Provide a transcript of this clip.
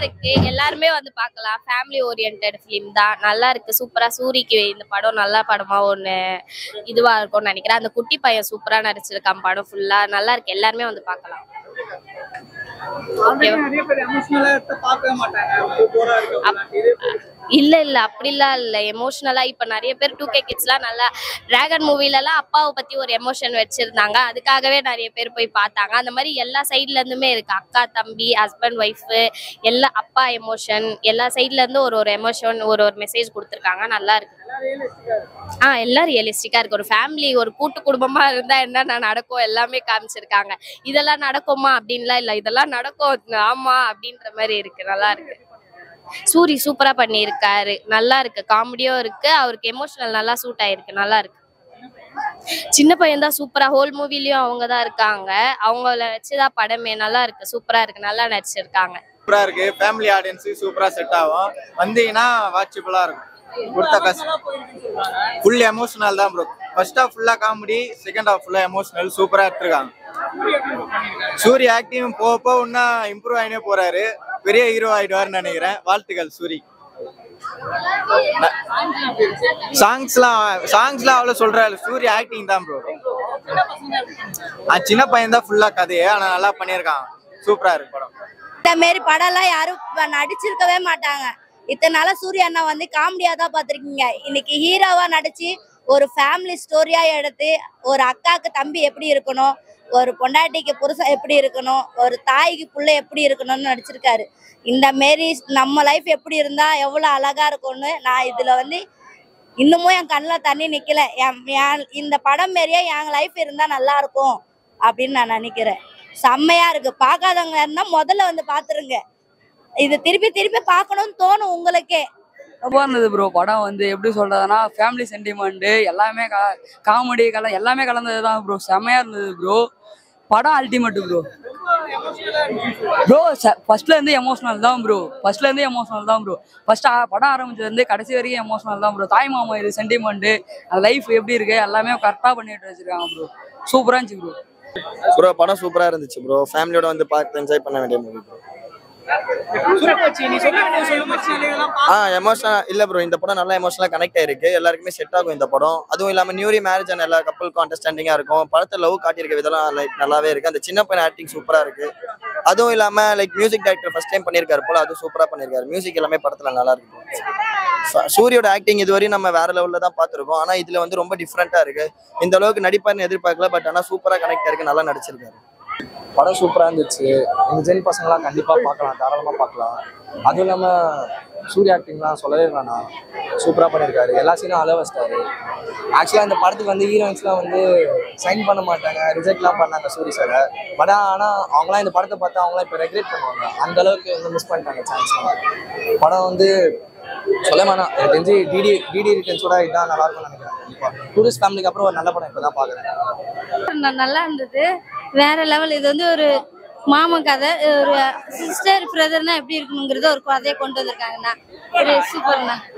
இருக்கு. எல்லாருமே வந்து பார்க்கலாம். ஃபேமிலி ஓரியன்டட் ஃபிலிம் தான். நல்லா இருக்கு. சூப்பரா சூரிக்கு இந்த படம் நல்ல படமா ஒண்ணு இதுவா இருக்கும்னு நினைக்கிறேன். அந்த குட்டி பையன் சூப்பரா நடிச்சிருக்கான். படம் ஃபுல்லா நல்லா இருக்கு. எல்லாருமே வந்து பார்க்கலாம். இல்ல இல்ல அப்படிலாம் இல்ல. எமோஷனலா இப்ப நிறைய பேர் 2K கிட்ஸ்லாம் நல்லா டிராகன் மூவிலலாம் அப்பாவை பத்தி ஒரு எமோஷன் வச்சிருந்தாங்க. அதுக்காகவே நிறைய பேர் போய் பார்த்தாங்க. அந்த மாதிரி எல்லா சைட்ல இருந்துமே இருக்கு. அக்கா தம்பி ஹஸ்பண்ட் ஒய்ஃப் எல்லா அப்பா எமோஷன் எல்லா சைட்ல இருந்து ஒரு ஒரு எமோஷன் ஒரு ஒரு மெசேஜ் கொடுத்துருக்காங்க. நல்லா இருக்கு. எல்லாம் ரியலிஸ்டிக்கா இருக்கு. ஒரு ஃபேமிலி ஒரு கூட்டு குடும்பமா இருந்தா என்னென்ன நடக்கும் எல்லாமே காமிச்சிருக்காங்க. இதெல்லாம் நடக்குமா அப்படின்லாம் இல்ல. இதெல்லாம் நடக்கும் ஆமா அப்படின்ற மாதிரி இருக்கு. நல்லா இருக்கு. சூரி சூப்பரா பண்ணியிருக்காரு. நல்லா இருக்கு. காமெடியும் இருக்கு. அவருக்கு எமோஷனல் நல்லா சூட் ஆயிருக்கு. நல்லா இருக்கு. சின்ன பையன் தான் சூப்பரா ஹோல் மூவிலயும் அவங்க தான் இருக்காங்க. அவங்கள வச்சுதான் படமே. நல்லா இருக்கு. சூப்பரா இருக்கு. நல்லா நடிச்சிருக்காங்க. சூப்பரா இருக்கு. ஃபேமிலி ஆடியன்ஸ் சூப்பரா செட் ஆகும். வந்தீங்கன்னா வாட்சபிளா இருக்கும். கொடுத்த காசு ஃபுல் எமோஷனல் தான் ப்ரோ. ஃபர்ஸ்ட் ஹாஃப் ஃபுல்லா காமெடி, செகண்ட் ஹாஃப் ஃபுல்லா எமோஷனல் சூப்பரா எடுத்துருக்காங்க. சூரி ஆக்டிங் போக போக இன்னும் இம்ப்ரூவ் ஆகினே போறாரு. பெரிய ஹீரோ ஆயிடுவாருன்னு நினைக்கிறேன். வாழ்த்துக்கள் சூரி. சாங்ஸ்லாம் அவ்வளவு சொல்றாரு. சூரி ஆக்டிங் தான் ப்ரோ. சின்ன பையன் தான் ஃபுல்லா கதையே. ஆனா நல்லா பண்ணியிருக்கான். சூப்பரா இருக்கு படம். இந்த மாரி படம் எல்லாம் யாரும் நடிச்சிருக்கவே மாட்டாங்க. இத்தனை நாளா சூர்யா அண்ணா வந்து காமெடியா தான் பார்த்திருக்கீங்க. இன்னைக்கு ஹீரோவா நடிச்சு ஒரு ஃபேமிலி ஸ்டோரியா எடுத்து ஒரு அக்காக்கு தம்பி எப்படி இருக்கணும், ஒரு பொண்டாட்டிக்கு புருஷன் எப்படி இருக்கணும், ஒரு தாய்க்கு புள்ள எப்படி இருக்கணும்னு நடிச்சிருக்காரு. இந்த மாரி நம்ம லைஃப் எப்படி இருந்தா எவ்வளவு அழகா இருக்கும்னு நான் இதுல வந்து இன்னமும் என் கண்ணில் தண்ணி நிக்கல. இந்த படம் மாரியே என் லைஃப் இருந்தா நல்லா இருக்கும் அப்படின்னு நான் நினைக்கிறேன். செம்மையா இருக்கு. பார்க்காதவங்க இருந்தா முதல்ல வந்து பாத்துருங்க. இது திருப்பி திருப்பி பார்க்கணும்னு தோணும் உங்களுக்கே. ரொம்ப இருந்தது ப்ரோ. படம் வந்து எப்படி சொல்றதுன்னா ஃபேமிலி சென்டிமெண்ட் எல்லாமே காமெடி எல்லாமே கலந்தது தான் ப்ரோ. செம்மையா இருந்தது ப்ரோ. படம் அல்டிமேட் ப்ரோ. ப்ரோ ஃபர்ஸ்ட்ல இருந்து எமோஷனல் தான் ப்ரோ. ஃபர்ஸ்ட் படம் ஆரம்பிச்சது இருந்து கடைசி வரைக்கும் எமோஷனல் தான் ப்ரோ. தாய் மாமா இது சென்டிமெண்ட் அந்த லைஃப் எப்படி இருக்கு எல்லாமே கரெக்டா பண்ணிட்டு வச்சிருக்காங்க ப்ரோ. சூப்பரா இருந்துச்சு ப்ரோ. படம் சூப்பரா இருந்துச்சு ப்ரோ. ஃபேமிலியோட வந்து பார்த்து என்ஜாய் பண்ண வேண்டிய மூவி ப்ரோ. எமோஷனல் இல்ல ப்ரோ. இந்த படம் நல்லா எமோஷனலா கனெக்ட் ஆயிருக்கு. எல்லாருக்குமே செட் ஆகும் இந்த படம். அதுவும் இல்லாம நியூரி மேரேஜ் ஆன எல்லா கப்பலுக்கும் அண்டர்ஸ்டாண்டிங்கா இருக்கும். படத்தை லவ் காட்டியிருக்க விதெல்லாம் லைக் நல்லாவே இருக்கு. அந்த சின்ன பையன் ஆக்டிங் சூப்பரா இருக்கு. அதுவும் இல்லாம like music director first time பண்ணியிருக்காரு போல. அது சூப்பரா பண்ணியிருக்காரு. மியூசிக் எல்லாமே படத்துல நல்லா இருக்கு. சூரியோட ஆக்டிங் இதுவரையும் நம்ம வேற லெவல்ல தான் பார்த்துருக்கோம். ஆனா இதுல வந்து ரொம்ப டிஃப்ரெண்டா இருக்கு. இந்த அளவுக்கு நடிப்பாருன்னு எதிர்பார்க்கல. பட் ஆனா சூப்பரா கனெக்ட் ஆயிருக்கு. நல்லா நடிச்சிருக்காரு. படம் சூப்பராக இருந்துச்சு. இந்த ஜென் பசங்களாம் கண்டிப்பாக பார்க்கலாம். தாராளமாக பார்க்கலாம். அதுவும் இல்லாமல் சூர்யா ஆக்டிங்லாம் சொல்லவே வேணாம். சூப்பராக பண்ணியிருக்காரு. எல்லா சீனும் அளவு வச்சிட்டாரு. ஆக்சுவலாக இந்த படத்துக்கு வந்து ஹீரோயின்ஸ்லாம் வந்து சைன் பண்ண மாட்டாங்க, ரிஜெக்ட்லாம் பண்ணாங்க சூரி சாரை. பட் ஆனால் அவங்களாம் இந்த படத்தை பார்த்து அவங்களாம் இப்போ ரெக்ரெட் பண்ணுவாங்க. அந்த அளவுக்கு வந்து மிஸ் பண்ணிட்டாங்க சான்ஸ்லாம். படம் வந்து சொல்ல வேணாம். எனக்கு தெரிஞ்சு டிடி ரிட்டர்ன்ஸோட இதுதான் நல்லா இருக்கும்னு நினைக்கிறேன். இப்போ டூரிஸ்ட் ஃபேமிலிக்கு அப்புறம் ஒரு நல்ல படம் இப்போ தான் பார்க்குறேன். நல்லா இருந்தது. வேற லெவல். இது வந்து ஒரு மாமா கதை. ஒரு சிஸ்டர் பிரதர்னா எப்படி இருக்கணுங்கிறத ஒரு கதையை கொண்டு வந்திருக்காங்கண்ணா. ஒரு சூப்பர்ண்ணா.